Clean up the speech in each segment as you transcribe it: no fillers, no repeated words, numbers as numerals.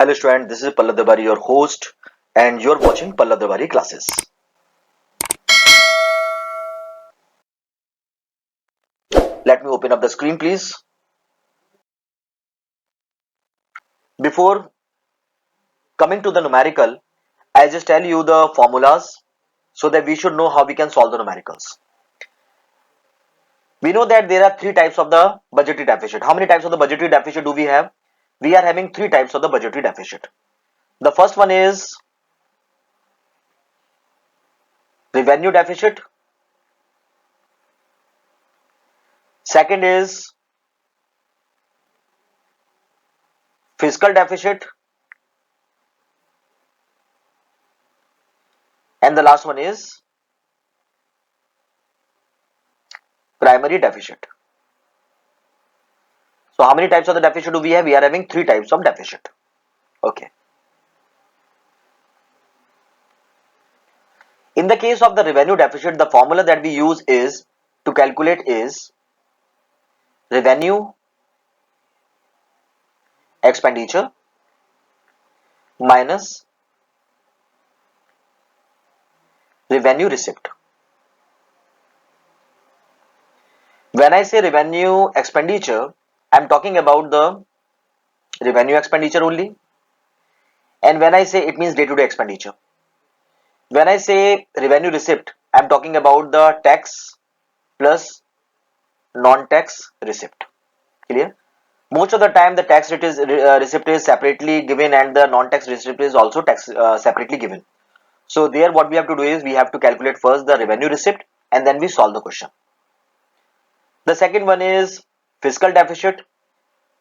Hello student, this is Pallab Dabari, your host, and you're watching Pallab Dabari classes. Let me open up the screen please. Before coming to the numerical, I just tell you the formulas so that we should know how we can solve the numericals. We know that there are three types of the budgetary deficit. How many types of the budgetary deficit do we have? We are having three types of the budgetary deficit. The first one is revenue deficit. Second is fiscal deficit. And the last one is primary deficit. So how many types of the deficit do we have? We are having three types of deficit. Okay. In the case of the revenue deficit, the formula that we use is to calculate is revenue expenditure minus revenue receipt. When I say revenue expenditure, I am talking about the revenue expenditure only. And when I say, it means day-to-day expenditure. When I say revenue receipt, I am talking about the tax plus non-tax receipt. Clear? Most of the time the tax receipt is separately given and the non-tax receipt is also separately given. So there what we have to do is we have to calculate first the revenue receipt and then we solve the question. The second one is fiscal deficit.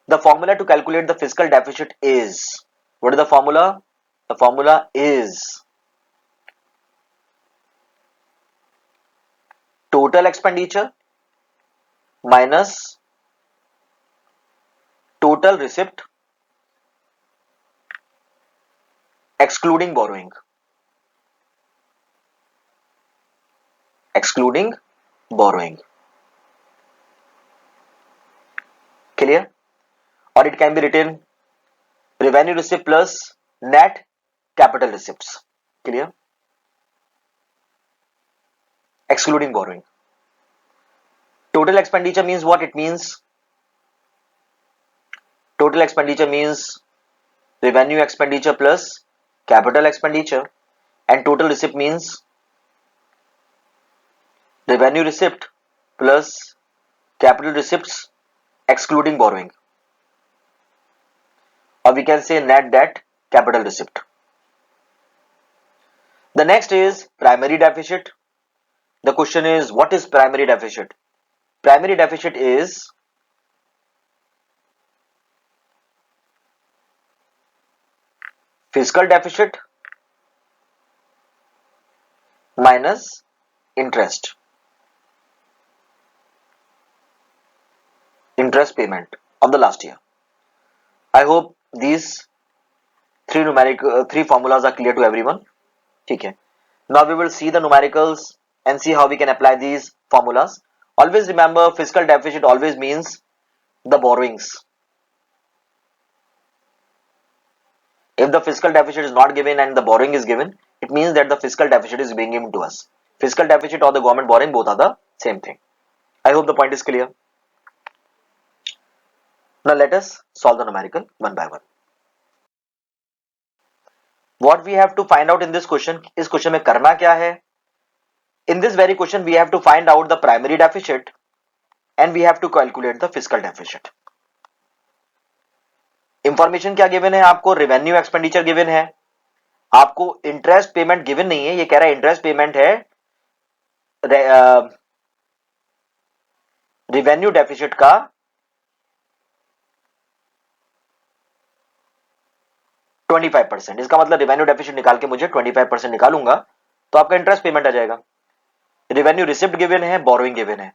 The formula to calculate the fiscal deficit is, what is the formula? The formula is total expenditure minus total receipt excluding borrowing. Excluding borrowing. Clear? Or it can be written revenue receipt plus net capital receipts. Clear? Excluding borrowing. Total expenditure means what? It means total expenditure means revenue expenditure plus capital expenditure, and total receipt means revenue receipt plus capital receipts excluding borrowing, or we can say net debt capital receipt. The next is primary deficit. The question is, what is primary deficit? Primary deficit is fiscal deficit minus interest payment of the last year. I hope these three formulas are clear to everyone. Okay. Now we will see the numericals and see how we can apply these formulas. Always remember, fiscal deficit always means the borrowings. If the fiscal deficit is not given and the borrowing is given, it means that the fiscal deficit is being given to us. Fiscal deficit or the government borrowing, both are the same thing. I hope the point is clear. Now let us solve the numerical one by one. What we have to find out in this question, इस question में करना क्या है? In this very question, we have to find out the primary deficit and we have to calculate the fiscal deficit. Information क्या given है आपको? Revenue expenditure given है आपको, इंटरेस्ट पेमेंट गिवन नहीं है, ये कह रहा है इंटरेस्ट पेमेंट है रेवेन्यू डेफिसिट का 25%. इसका मतलब रेवेन्यू डेफिसिट निकाल के मुझे 25% निकालूंगा तो आपका इंटरेस्ट पेमेंट आ जाएगा. रेवेन्यू रिसिप्ट गिवन है, बोरोइंग गिवन है.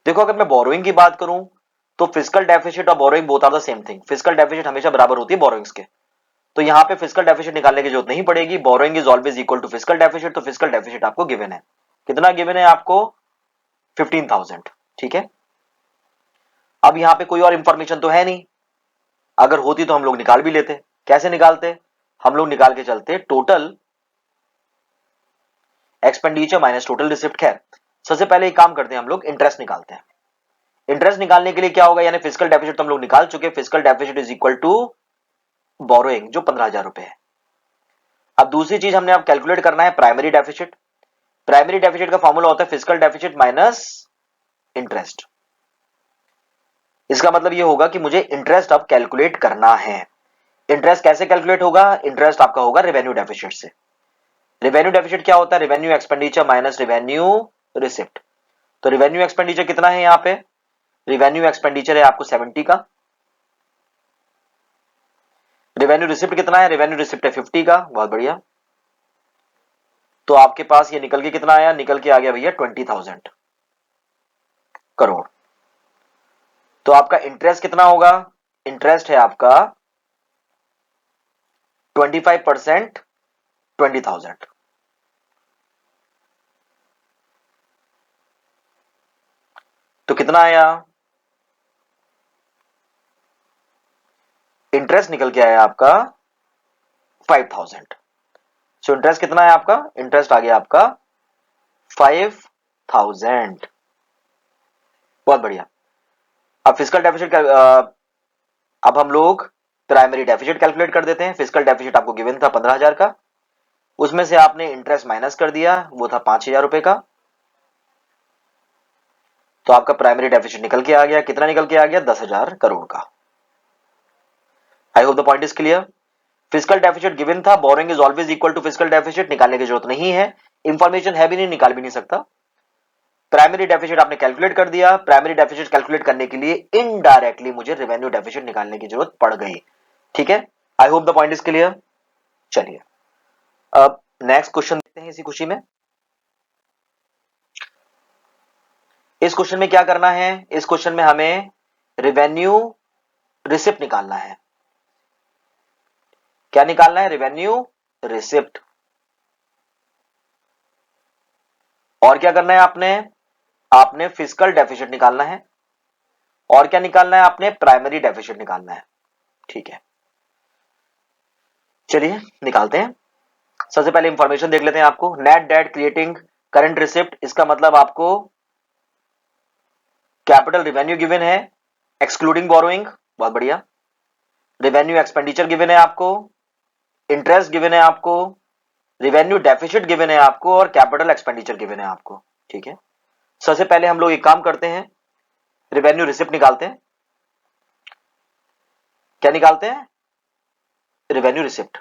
देखो अगर मैं बोरोइंग की बात करूं तो फिस्कल डेफिसिट और borrowing both are the same thing. Fiscal deficit हमेशा बराबर होती है बोरोइंग्स के, तो यहां पे फिस्कल डेफिसिट निकालने की जरूरत नहीं पड़ेगी. Borrowing is always equal to fiscal deficit, तो फिस्कल डेफिसिट आपको गिवन है. कितना गिवन है आपको? 15,000. ठीक है. अब यहां पे कोई और इंफॉर्मेशन तो है नहीं, अगर होती तो हम लोग निकाल भी लेते. कैसे निकालते? हम लोग निकाल के चलते total expenditure minus total receipt. खैर सबसे पहले एक काम करते हैं, हम लोग इंटरेस्ट निकालते हैं। इंटरेस्ट निकालने के लिए क्या होगा, यानी फिजिकल डेफिसिट तो हम लोग निकाल चुके, physical deficit is equal to borrowing जो 15,000 रुपए है। अब दूसरी चीज हमने अब कैलकुलेट करना है प्राइमरी डेफिसिट। प्राइमरी डेफिसिट का फॉर्मूला होता है फिजिकल डेफिसिट माइनस इंटरेस्ट। इसका मतलब ये होगा कि मुझे इंटरेस्ट अब कैलकुलेट करना है। इंटरेस्ट कैसे कैलकुलेट होगा? इंटरेस्ट आपका होगा रेवेन्यू डेफिसिट से। रेवेन्यू डेफिसिट क्या होता है? Revenue expenditure minus revenue receipt. तो रेवेन्यू एक्सपेंडिचर कितना है यहां पे? रेवेन्यू एक्सपेंडिचर है आपको 70 का। रेवेन्यू रिसिप्ट कितना है? रेवेन्यू रिसिप्ट है 50 का। बहुत बढ़िया। तो आपके पास ये निकल के कितना आया? निकल के आ गया भैया 20,000 करोड़। तो आपका इंटरेस्ट कितना होगा? इंटरेस्ट है आपका 25% 20,000। तो कितना आया? इंटरेस्ट निकल के आया आपका 5,000। सो इंटरेस्ट कितना है आपका? इंटरेस्ट आ गया आपका 5,000। बहुत बढ़िया। अब फिजिकल डेफिसिट अब हम लोग प्राइमरी डेफिसिट कैलकुलेट कर देते हैं। फिजिकल डेफिसिट आपको गिवन था 15,000 का, उसमें से आपने इंटरेस्ट माइनस कर दिया, वो था 5,000 रुपए का। तो आपका प्राइमरी डेफिसिट निकल के आ गया, कितना निकल के आ गया? 10,000 करोड़ का। I hope the point is clear. Physical deficit given था, borrowing is always equal to physical deficit, निकालने की जरूरत नहीं है, इंफॉर्मेशन है भी नहीं, निकाल भी नहीं सकता। प्राइमरी डेफिसिट आपने कैलकुलेट कर दिया। प्राइमरी डेफिसिट कैलकुलेट करने के लिए इनडायरेक्टली मुझे रेवेन्यू डेफिसिट निकालने की जरूरत पड़ गई। ठीक है, आई hope the point is clear. चलिए अब नेक्स्ट क्वेश्चन देखते हैं इसी खुशी में। इस क्वेश्चन में क्या करना है? इस क्वेश्चन में हमें रेवेन्यू रिसिप्ट निकालना है। क्या निकालना है? Revenue receipt. और क्या करना है आपने? आपने फिजिकल डेफिसिट निकालना है। और क्या निकालना है आपने? प्राइमरी डेफिसिट निकालना है। ठीक है, चलिए निकालते हैं। सबसे पहले इंफॉर्मेशन देख लेते हैं आपको। Net date creating current receipt, इसका मतलब आपको कैपिटल रिवेन्यू गिवन है एक्सक्लूडिंग बोरोइंग। बहुत बढ़िया। रेवेन्यू एक्सपेंडिचर गिवन है आपको, इंटरेस्ट गिवन है आपको, रेवेन्यू डेफिसिट गिवन है आपको, और कैपिटल एक्सपेंडिचर गिवन है आपको। ठीक है, सबसे पहले हम लोग एक काम करते हैं, रेवेन्यू रिसिप्ट निकालते हैं। क्या निकालते हैं? Revenue receipt.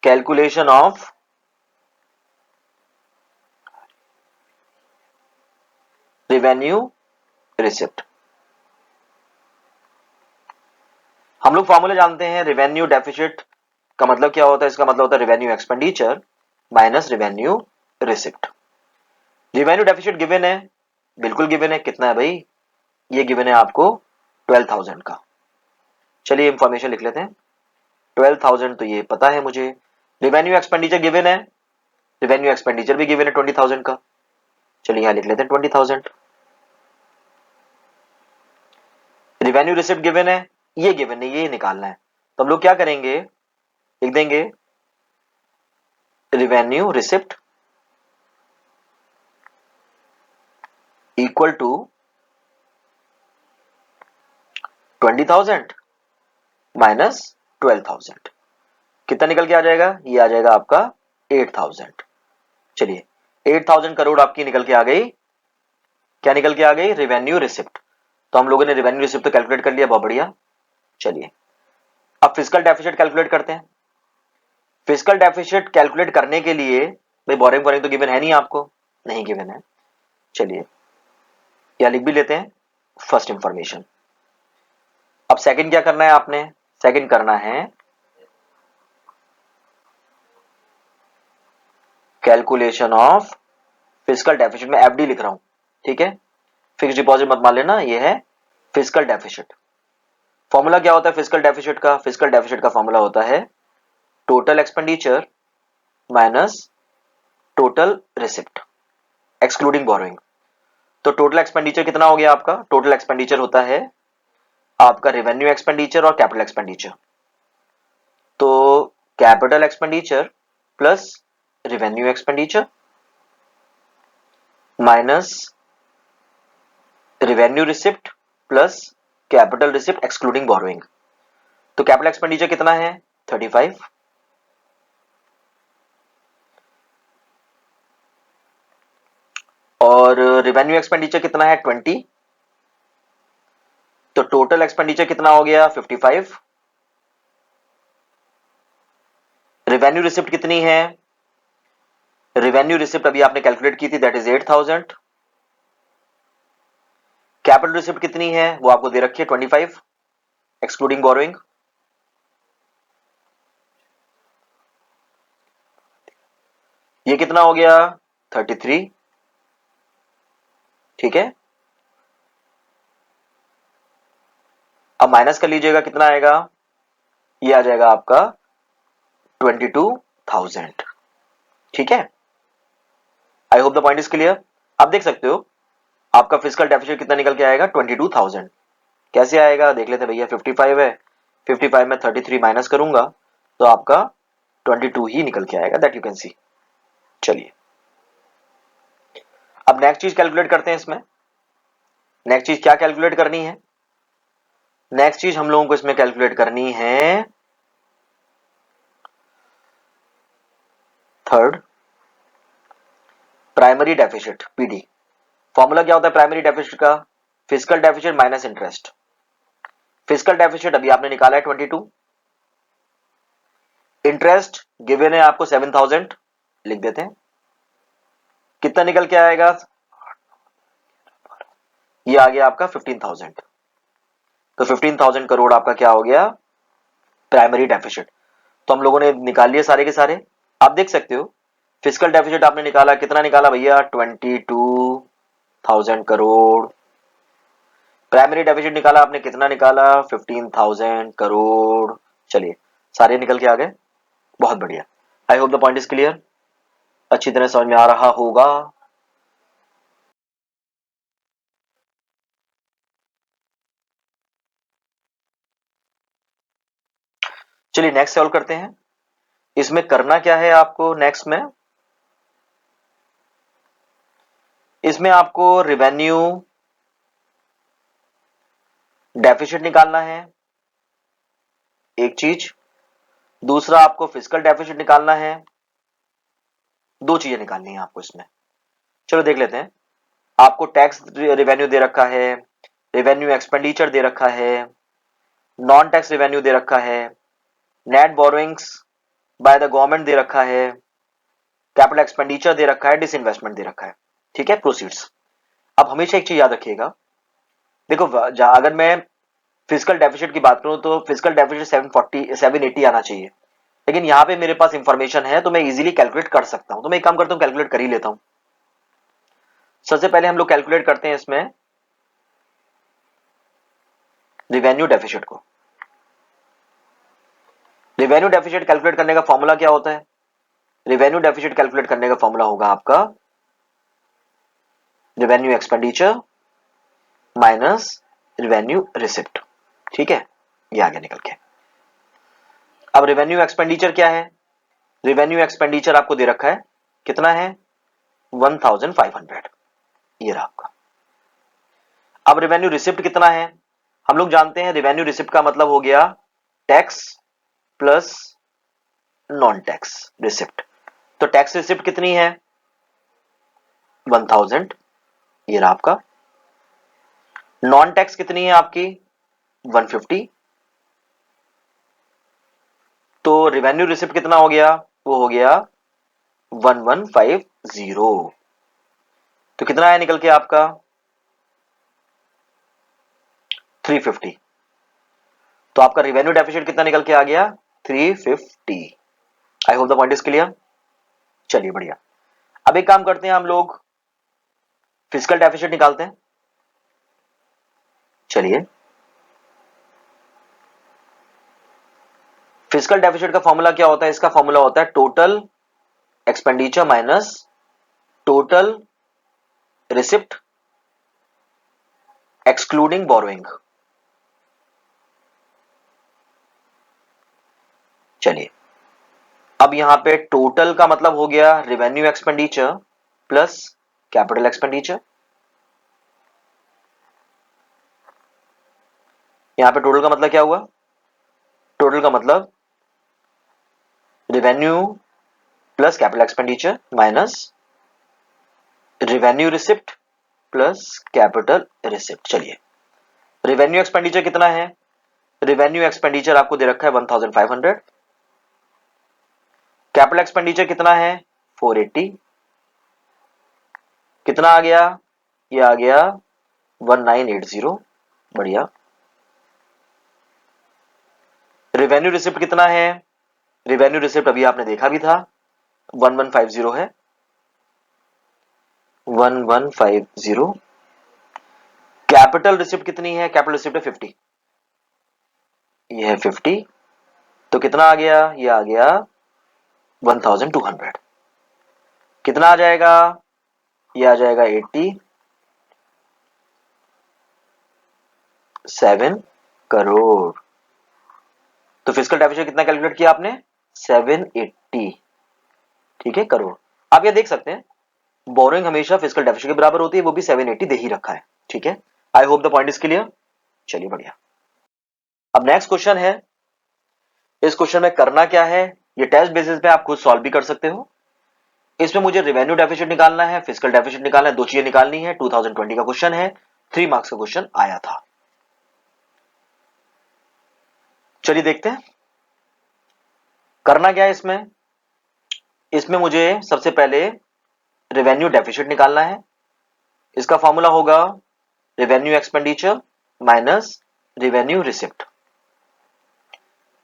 Calculation of revenue receipt. हम लोग फॉर्मूला जानते हैं, रेवेन्यू डेफिसिट का मतलब क्या होता है? इसका मतलब होता है revenue expenditure minus revenue receipt. Revenue deficit given है, बिल्कुल गिवन है। कितना है भाई? ये गिवन है आपको 12,000 का। चलिए इंफॉर्मेशन लिख लेते हैं। 12,000 तो ये पता है मुझे। रेवेन्यू एक्सपेंडिचर गिवन है, रेवेन्यू एक्सपेंडिचर भी गिवन है 20,000 का। चलिए यहां लिख लेते हैं 20,000। रेवेन्यू रिसिप्ट गिवन है, ये गिवन है, ये निकालना है। तो हम लोग क्या करेंगे, लिख देंगे revenue receipt equal to 20,000 minus 12,000। कितना निकल के आ जाएगा? ये आ जाएगा आपका 8,000। चलिए 8,000 करोड़ आपकी निकल के आ गई। क्या निकल के आ गई? Revenue receipt. तो हम लोगों ने रेवेन्यू रिसिप्ट तो कैलकुलेट कर लिया, बहुत बढ़िया। चलिए अब फिजिकल डेफिसिट कैलकुलेट करते हैं। फिजिकल डेफिसिट कैलकुलेट करने के लिए भाई बोरिंग बोरिंग तो गिवन है नहीं, आपको नहीं गिवन है। चलिए या लिख भी लेते हैं फर्स्ट इंफॉर्मेशन। अब सेकंड क्या करना है आपने? सेकंड करना है कैलकुलेशन ऑफ फिजिकल डेफिसिट। में एफडी लिख रहा हूं, ठीक है, फिक्स डिपॉजिट मत मान लेना। ये है फिजिकल डेफिसिट। फॉर्मूला क्या होता है फिजिकल डेफिसिट का? फिजिकल डेफिसिट का फॉर्मूला होता है total expenditure minus total receipt excluding borrowing. तो टोटल एक्सपेंडिचर कितना हो गया आपका? टोटल एक्सपेंडिचर होता है आपका रेवेन्यू एक्सपेंडिचर और कैपिटल एक्सपेंडिचर। तो capital expenditure plus revenue expenditure minus revenue receipt plus capital receipt excluding borrowing. तो कैपिटल एक्सपेंडिचर कितना है 35 और रेवेन्यू एक्सपेंडिचर कितना है 20। तो टोटल एक्सपेंडिचर कितना हो गया 55। रेवेन्यू रिसिप्ट कितनी है, रेवेन्यू रिसिप्ट अभी आपने कैलकुलेट की थी दैट इज 8000। कैपिटल रिसिप्ट कितनी है वो आपको दे रखी है 25 एक्सक्लूडिंग बोरोइंग। ये कितना हो गया 33। ठीक है, अब माइनस कर लीजिएगा कितना आएगा, ये आ जाएगा आपका 22,000। ठीक है, आई hope the point is clear. आप देख सकते हो आपका फिजिकल डेफिसिट कितना निकल के आएगा 22,000। कैसे आएगा देख लेते हैं भैया, 55 है, 55 में 33 माइनस करूंगा तो आपका 22 ही निकल के आएगा, दैट यू कैन सी। चलिए अब नेक्स्ट चीज कैलकुलेट करते हैं इसमें। नेक्स्ट चीज क्या कैलकुलेट करनी है, नेक्स्ट चीज हम लोगों को इसमें कैलकुलेट करनी है third primary deficit PD. Formula क्या होता है प्राइमरी डेफिसिट का, physical deficit minus interest. Physical deficit अभी आपने निकाला है 22, इंटरेस्ट गिवन है आपको 7000, लिख देते हैं। कितना निकल के आएगा, ये आ गया आपका 15,000। तो 15,000 करोड़ आपका क्या हो गया प्राइमरी डेफिसिट। तो हम लोगों ने निकाल लिए सारे के सारे। आप देख सकते हो फिजिकल डेफिसिट आपने निकाला, कितना निकाला भैया 22,000 करोड़। प्राइमरी डेफिसिट निकाला आपने, कितना निकाला 15,000 करोड़। चलिए सारे निकल के आ गए, बहुत बढ़िया। आई hope the point is clear, अच्छी तरह समझ में आ रहा होगा। चलिए नेक्स्ट सॉल्व करते हैं। इसमें करना क्या है आपको, नेक्स्ट में इसमें आपको रेवेन्यू डेफिसिट निकालना है एक चीज, दूसरा आपको फिजिकल डेफिसिट निकालना है, दो चीजें निकालनी है आपको इसमें। चलो देख लेते हैं। आपको टैक्स रेवेन्यू दे रखा है, रेवेन्यू एक्सपेंडिचर दे रखा है, नॉन टैक्स रेवेन्यू दे रखा है, net borrowings by the government दे रखा है, कैपिटल एक्सपेंडिचर दे रखा है, डिसइन्वेस्टमेंट दे रखा है। ठीक है, प्रोसीड्स। अब हमेशा एक चीज याद रखिएगा, देखो अगर मैं फिजिकल डेफिसिट की बात करूं तो फिजिकल डेफिसिट 780 आना चाहिए, लेकिन यहां पे मेरे पास इंफॉर्मेशन है तो मैं इजीली कैलकुलेट कर सकता हूं। तो मैं एक काम करता हूं कैलकुलेट कर ही लेता हूं। सबसे पहले हम लोग कैलकुलेट करते हैं इसमें रिवेन्यू डेफिसिट को। रिवेन्यू डेफिसिट कैलकुलेट करने का फॉर्मूला क्या होता है, रिवेन्यू डेफिसिट कैलकुलेट करने का फॉर्मूला होगा आपका revenue expenditure minus revenue receipt. ठीक है, ये आगे निकल के। अब रेवेन्यू एक्सपेंडिचर क्या है, रेवेन्यू एक्सपेंडिचर आपको दे रखा है कितना है 1500, ये रहा आपका। अब रेवेन्यू रिसिप्ट कितना है, हम लोग जानते हैं रेवेन्यू रिसिप्ट का मतलब हो गया tax plus non tax receipt. तो टैक्स रिसिप्ट कितनी है 1000, ये रहा आपका। नॉन टैक्स कितनी है आपकी 150। तो रेवेन्यू रिसिप्ट कितना हो गया, वो हो गया 1150। तो कितना आया निकल के आपका 350। तो आपका रेवेन्यू डेफिसिट कितना निकल के आ गया 350। आई hope the point is clear. चलिए बढ़िया, अब एक काम करते हैं हम लोग फिजिकल डेफिसिट निकालते हैं। चलिए फिजिकल डेफिसिट का फॉर्मूला क्या होता है, इसका फॉर्मूला होता है total expenditure minus total receipt excluding borrowing. चलिए, अब यहां पे टोटल का मतलब हो गया revenue expenditure plus capital expenditure. यहां पे टोटल का मतलब क्या हुआ? टोटल का मतलब revenue plus capital expenditure minus revenue receipt plus capital receipt. चलिए, रेवेन्यू एक्सपेंडिचर कितना है? रेवेन्यू एक्सपेंडिचर आपको दे रखा है 1500। कैपिटल एक्सपेंडिचर कितना है? 480। कितना आ गया? ये आ गया 1980। बढ़िया। रेवेन्यू रिसिप्ट कितना है? रेवेन्यू रिसिप्ट अभी आपने देखा भी था, 1150 है, 1150। कैपिटल रिसिप्ट कितनी है? कैपिटल रिसिप्ट है 50, ये है 50। तो कितना आ गया? ये आ गया 1200। कितना आ जाएगा? ये आ जाएगा 87 करोड़। तो फिजिकल डेफिसिट कितना कैलकुलेट किया आपने? 780। ठीक है, करोड़। आप ये देख सकते हैं, बोरोइंग हमेशा फिजिकल डेफिसिट के बराबर होती है, वो भी 780 दे ही रखा है। ठीक है, आई hope the point is clear. चलिए, बढ़िया। अब नेक्स्ट क्वेश्चन है। इस क्वेश्चन में करना क्या है, ये टेस्ट बेसिस पे आप खुद सॉल्व भी कर सकते हो। इसमें मुझे रेवेन्यू डेफिसिट निकालना है, फिजिकल डेफिसिट निकालना है, दो चीजें निकालनी है। 2020 का क्वेश्चन है, 3 मार्क्स का क्वेश्चन आया था। चलिए देखते हैं करना क्या है इसमें। इसमें मुझे सबसे पहले रेवेन्यू डेफिसिट निकालना है। इसका फॉर्मूला होगा revenue expenditure minus revenue receipt.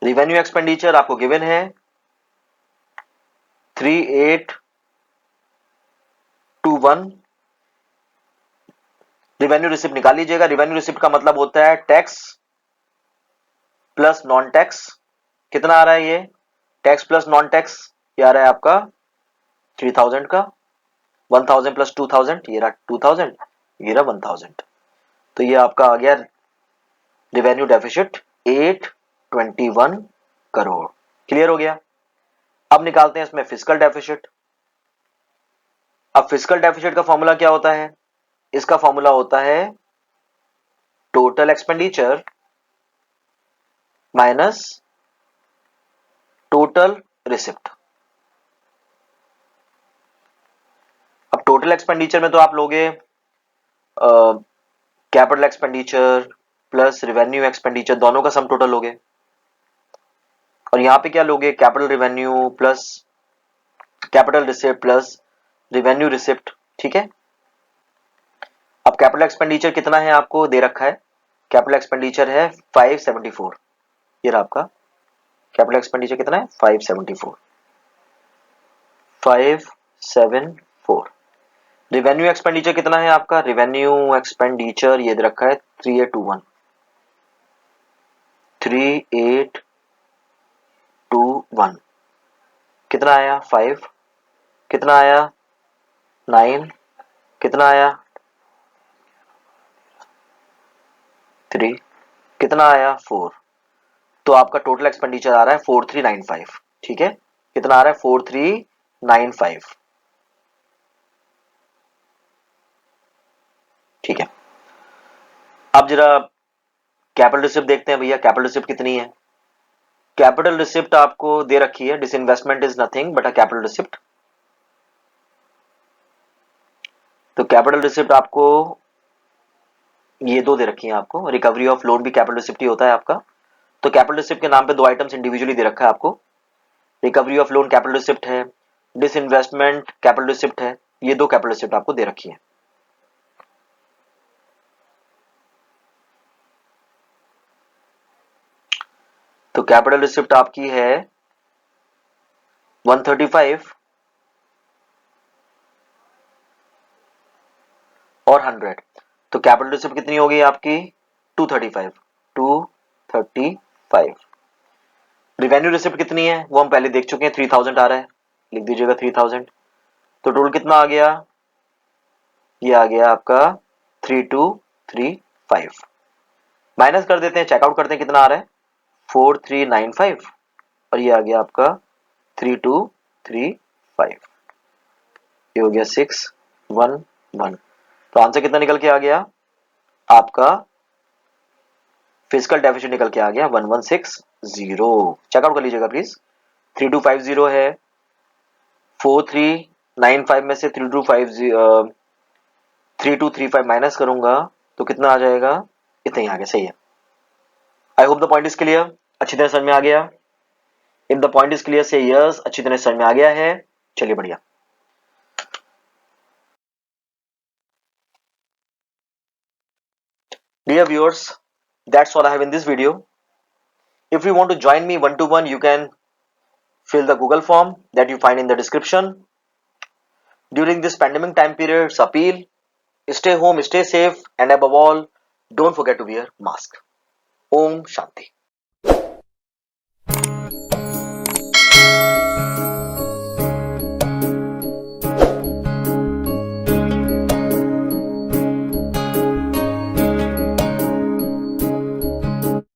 Revenue expenditure आपको गिवन है 3821। रेवेन्यू रिसिप्ट निकाल लीजिएगा। रेवेन्यू रिसिप्ट का मतलब होता है टैक्स प्लस नॉन टैक्स। कितना आ रहा है ये? टैक्स प्लस नॉन टैक्स, ये आ रहा है आपका 3000 का। 1000 प्लस 2000, ये रहा 2000, ये रहा 1000। तो ये आपका आ गया रेवेन्यू डेफिसिट 821 करोड़। क्लियर हो गया? अब निकालते हैं इसमें फिजिकल डेफिसिट। अब फिजिकल डेफिसिट का फॉर्मूला क्या होता है? इसका फॉर्मूला होता है total expenditure minus total receipt. अब टोटल एक्सपेंडिचर में तो आप लोगे capital expenditure plus revenue expenditure, दोनों का सम टोटल लोगे। और यहां पे क्या लोगे? Capital revenue plus capital receipt plus revenue receipt. ठीक है, अब कैपिटल एक्सपेंडिचर कितना है आपको दे रखा है? कैपिटल एक्सपेंडिचर है 574। ये रहा आपका कैपिटल एक्सपेंडिचर कितना है? 574। 574। रेवेन्यू एक्सपेंडिचर कितना है आपका? रेवेन्यू एक्सपेंडिचर ये दे रखा है 3821। 3821 कितना आया? 5। कितना आया? 9। कितना आया? 3। कितना आया? 4। तो आपका टोटल एक्सपेंडिचर आ रहा है 4395। ठीक है, कितना आ रहा है? 4395। ठीक है, अब जरा कैपिटल रिसिप्ट देखते हैं भैया। कैपिटल रिसिप्ट कितनी है? कैपिटल रिसिप्ट आपको दे रखी है, disinvestment is nothing but a capital receipt. तो कैपिटल रिसिप्ट आपको ये दो दे रखी है आपको। रिकवरी ऑफ लोन भी कैपिटल रिसिप्ट ही होता है आपका। तो कैपिटल रिसिप्ट के नाम पे दो आइटम्स इंडिविजुअली दे रखा है आपको। Recovery of loan capital receipt है, डिसइन्वेस्टमेंट कैपिटल रिसिप्ट है। ये दो कैपिटल रिसिप्ट आपको दे रखी है। तो कैपिटल रिसिप्ट आपकी है 135 और 100। तो कैपिटल रिसिप्ट कितनी होगी आपकी? 235। 235। रिवेन्यू रिसिप्ट कितनी है वो हम पहले देख चुके हैं, 3000 आ रहा है, लिख दीजिएगा 3000। तो टोटल कितना आ गया? ये आ गया आपका 3235। माइनस कर देते हैं, चेकआउट करते हैं कितना आ रहा है? 4395 और ये आ गया आपका 3235, ये हो गया 611। तो आंसर कितना निकल के आ गया आपका, फिजिकल डेफिशिएंट निकल के आ गया 1160। चेकआउट कर लीजिएगा प्लीज। 3250 है, 4395 में से 3235 माइनस करूंगा तो कितना आ जाएगा, इतना ही आ गया। सही है। आई hope the point is clear, अच्छी तरह समझ में आ गया। If the point is clear से यस, अच्छी तरह समझ में आ गया है। चलिए बढ़िया। Dear viewers, that's all I have in this video. If you want to join me one to one, you can fill the Google form that you find in the description. During this pandemic time period, appeal, stay home, stay safe, and above all, don't forget to wear mask. Om Shanti.